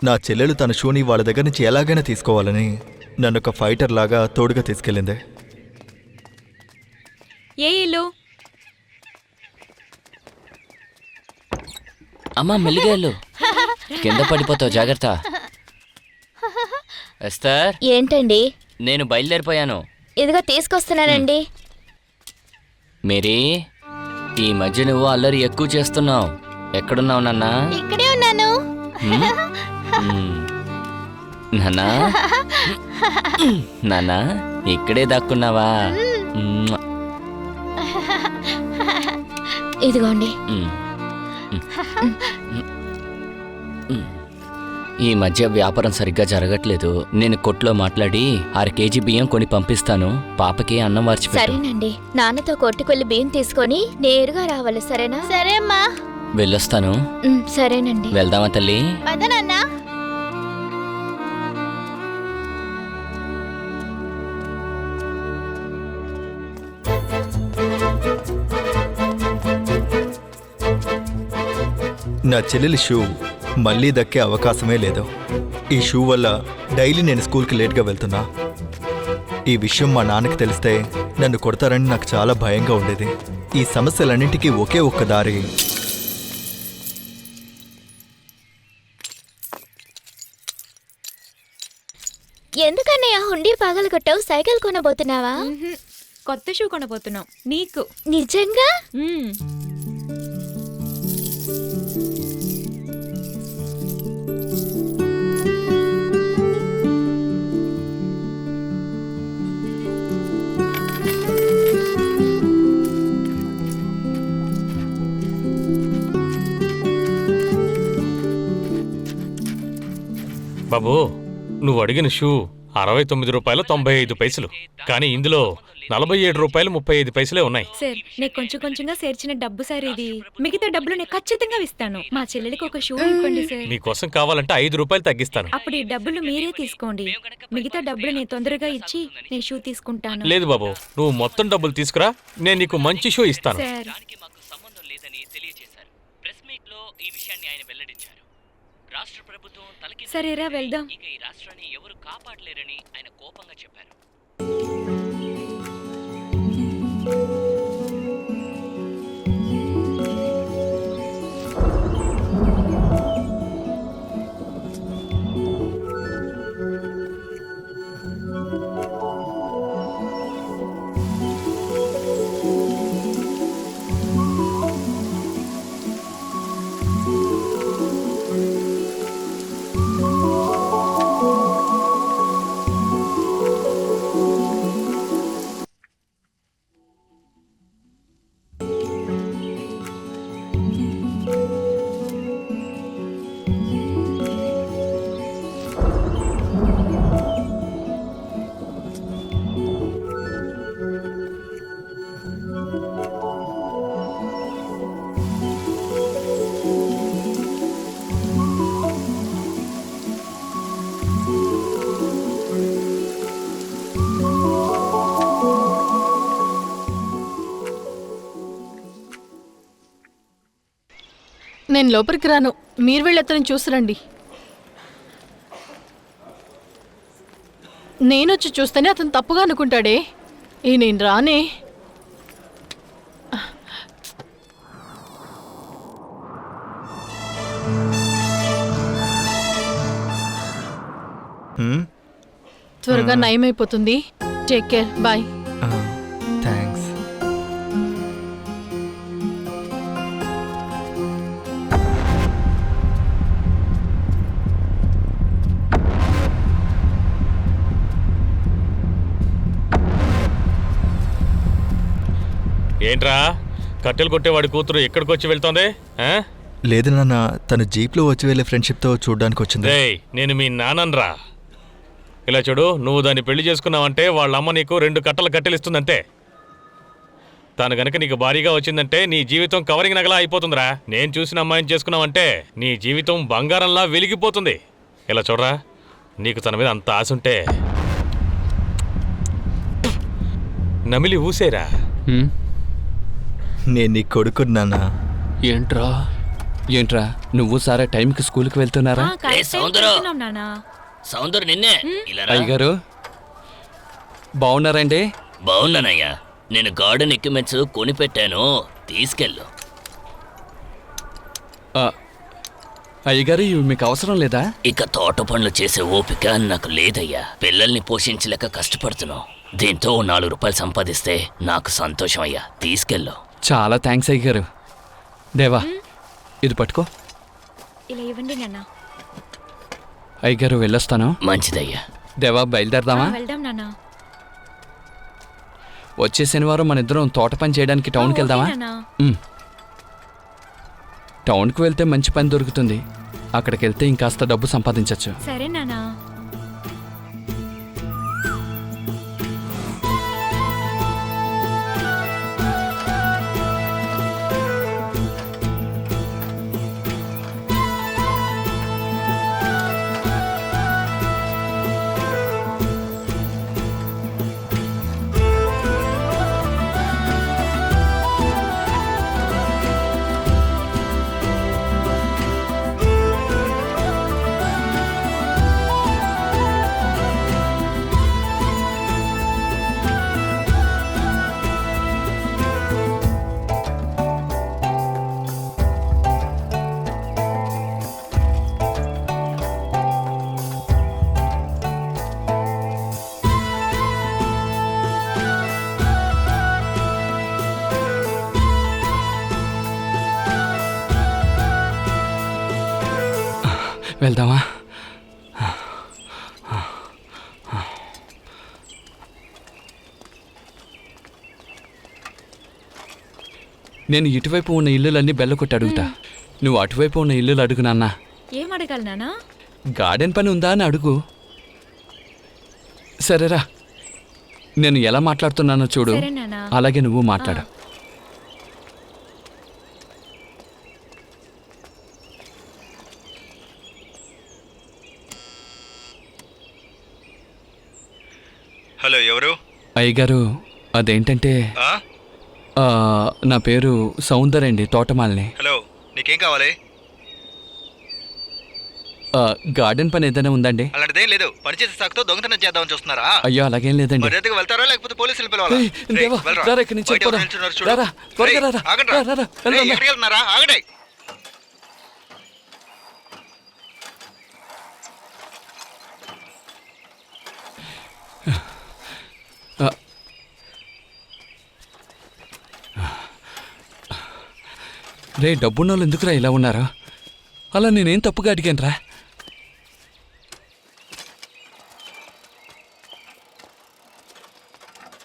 నా చెల్లెలు తన షూని వాళ్ళ దగ్గర నుంచి ఎలాగైనా తీసుకోవాలని నన్ను ఒక ఫైటర్ లాగా తోడుగా తీసుకెళ్ళింది. ఏ ఇల్లు? అమ్మా మెల్లిగా వెళ్ళు, కింద పడిపోతావు, జాగ్రత్త. ఎస్తర్, ఏంటండి? నేను బయలుదేరిపోయాను. ఇదిగో తీసుకొస్తున్నానండి. మేరీ, ఈ మధ్య నువ్వు అల్లరి ఎక్కువ చేస్తున్నావు. ఎక్కడున్నావు నాన్నా? ఇక్కడే ఉన్నాను. నాన్నా, నాన్నా ఇక్కడే దాక్కున్నావా? ఇదిగోండి. ఈ మధ్య వ్యాపారం సరిగ్గా జరగట్లేదు. నేను కొట్లో మాట్లాడి 1/2 కేజీ బియ్యం కొని పంపిస్తాను. పాపకి అన్నం వార్చిపెట్టు. సరేనండి. నాన్నతో కొట్టుకెళ్ళి బియ్యం తీసుకొని నేరుగా రావాలి, సరేనా? సరే అమ్మా. వెళ్ళొస్తాను. సరేనండి. వెళ్దామా తల్లి? పదనన్నా. నా చెల్లెలి షూ మళ్ళీ దక్కే అవకాశమే లేదు. ఈ షూ వల్ల డైలీ నేను స్కూల్కి లేట్గా వెళ్తున్నా. ఈ విషయం మా నాన్నకి తెలిస్తే నన్ను కొడతారని నాకు చాలా భయంగా ఉండేది. ఈ సమస్యలన్నింటికీ ఒకే ఒక్క దారి. ఎందుకన్నయ్య హుండీ పగలు కొట్టావు? సైకిల్ కొనబోతున్నావా? కొత్త షూ కొనబోతున్నావు నీకు. నిజంగా? బాబు, నువ్వు అడిగిన షూ 69 రూపాయలు 95 పైసలు, కానీ ఇందులో 47 రూపాయలు 35 పైసలే ఉన్నాయి. సార్, నేను కొంచెం కొంచెంగా చేర్చిన డబ్బు సార్ ఇది. మిగతా డబ్బులు నేను ఖచ్చితంగా ఇస్తాను. మా చెల్లెలికి ఒక షూ ఇవ్వండి సార్. మీకోసం కావాలంటే 5 రూపాయలు తగ్గిస్తాను. అప్పుడు ఈ డబ్బులు మీరే తీసుకోండి. మిగతా డబ్బులు నేను తొందరగా ఇచ్చి నేను షూ తీసుకుంటాను. లేదు బాబు, నువ్వు మొత్తం డబ్బులు తీసుకురా, నేను నీకు మంచి షూ ఇస్తాను. సార్, సరేరా వెళ్దాం. ఇక ఈ రాష్ట్రాన్ని ఎవరు కాపాడలేరని ఆయన కోపంగా చెప్పారు. నేను లోపలికి రాను, మీరు వెళ్ళి అతను చూసిరండి. నేనొచ్చి చూస్తేనే అతను తప్పుగా అనుకుంటాడే. నేను రానే. త్వరగా నయమైపోతుంది. Take care, bye. థ్యాంక్స్. ఏంట్రా, కట్టెలు కొట్టేవాడి కూతురు ఎక్కడికి వచ్చి వెళ్తోంది? లేదు నాన్న, తను జీప్లో వచ్చి వెళ్ళే ఫ్రెండ్షిప్తో చూడడానికి వచ్చింది. నేను మీ నాన్నరా. ఇలా చూడు, నువ్వు దాన్ని పెళ్లి చేసుకున్నావంటే వాళ్ళ అమ్మ నీకు 2 కట్టలు కట్టెలిస్తుందంటే. తను గనక నీకు భారీగా వచ్చిందంటే నీ జీవితం కవరింగ్ నగలా అయిపోతుందిరా. నేను చూసిన అమ్మాయిని చేసుకున్నావంటే నీ జీవితం బంగారంలా వెలిగిపోతుంది. ఇలా చూడరా, నీకు తన మీద అంత ఆశ ఉంటే నమిలి ఊసేరా. నేను నీ కొడుకున్నానా? ఏంట్రా ఏంట్రా నువ్వు సారా టైంకి స్కూల్కి వెళ్తున్నారా? ఆ, కరెక్ట్ టైంకి సౌందర్య. వెళ్తున్నాం నాన్న. సౌందర్య నిన్నే ఇలా రా. అయ్యగారు బాగున్నారండి? బాగున్నానయ్యా. నేను గార్డెన్ ఎక్విప్మెంట్స్ కొనిపెట్టాను, తీసుకెళ్ళు. ఆ, అయ్యగారు ఇవి మీకు అవసరం లేదా? ఇక తోట పనులు చేసే ఓపిక నాకు లేదయ్యా. పిల్లల్ని పోషించలేక కష్టపడుతున్నావు. దీంతో ఓ 4 రూపాయలు సంపాదిస్తే నాకు సంతోషం అయ్యా. తీసుకెళ్ళు. చాలా థ్యాంక్స్ అయ్యగారు. దేవా ఇది పట్టుకో. ఇలా ఇవ్వండి నాన్న. అయ్యగారు వెళ్ళొస్తాను. మంచిదయ్యా. దేవా బయలుదేరదామా? వెళ్దాం నాన్న. వచ్చే శనివారం మన ఇద్దరం తోట పని చేయడానికి టౌన్కి వెళ్దామా? ఓకే నాన్న. ఉమ్. టౌన్కి వెళ్తే మంచి పని దొరుకుతుంది. అక్కడికి వెళ్తే ఇంకాస్త డబ్బు సంపాదించవచ్చు. సరే నాన్న. వెళ్దామా? నేను ఇటువైపు ఉన్న ఇల్లులన్నీ బెల్ల కొట్టి అడుగుతా. నువ్వు అటువైపు ఉన్న ఇల్లులు అడుగు నాన్న. ఏం అడగాలి నాన్న? గార్డెన్ పని ఉందా అని అడుగు. సరేరా, నేను ఎలా మాట్లాడుతున్నానో చూడు. సరే నాన్న. అలాగే నువ్వు మాట్లాడు. హలో, ఎవరు? అయ్యగారు అదేంటంటే నా పేరు సౌందర్య అండి, తోటమాలిని. హలో, నీకేం కావాలి? గార్డెన్ పని ఏదైనా ఉందండి? అలాంటిదేం లేదు. పనిచేసే సాకుతో దొంగతనం చేద్దామని చూస్తున్నారా? అయ్యో అలాగేం లేదండి. మర్యాదగా వెళ్తారా లేకపోతే పోలీసులు పిలవాలా? ఏయ్, దేవా, రారా ఇక్కడి నుంచి వెళ్ళిపోదాం. రారా, త్వరగా రారా. రా, రా, రా, వెళ్దాం, రా. ఆగండి. రే, డబ్బున్న వాళ్ళు ఎందుకురా ఇలా ఉన్నారు? అలా నేనేం తప్పుగా అడిగాను రా.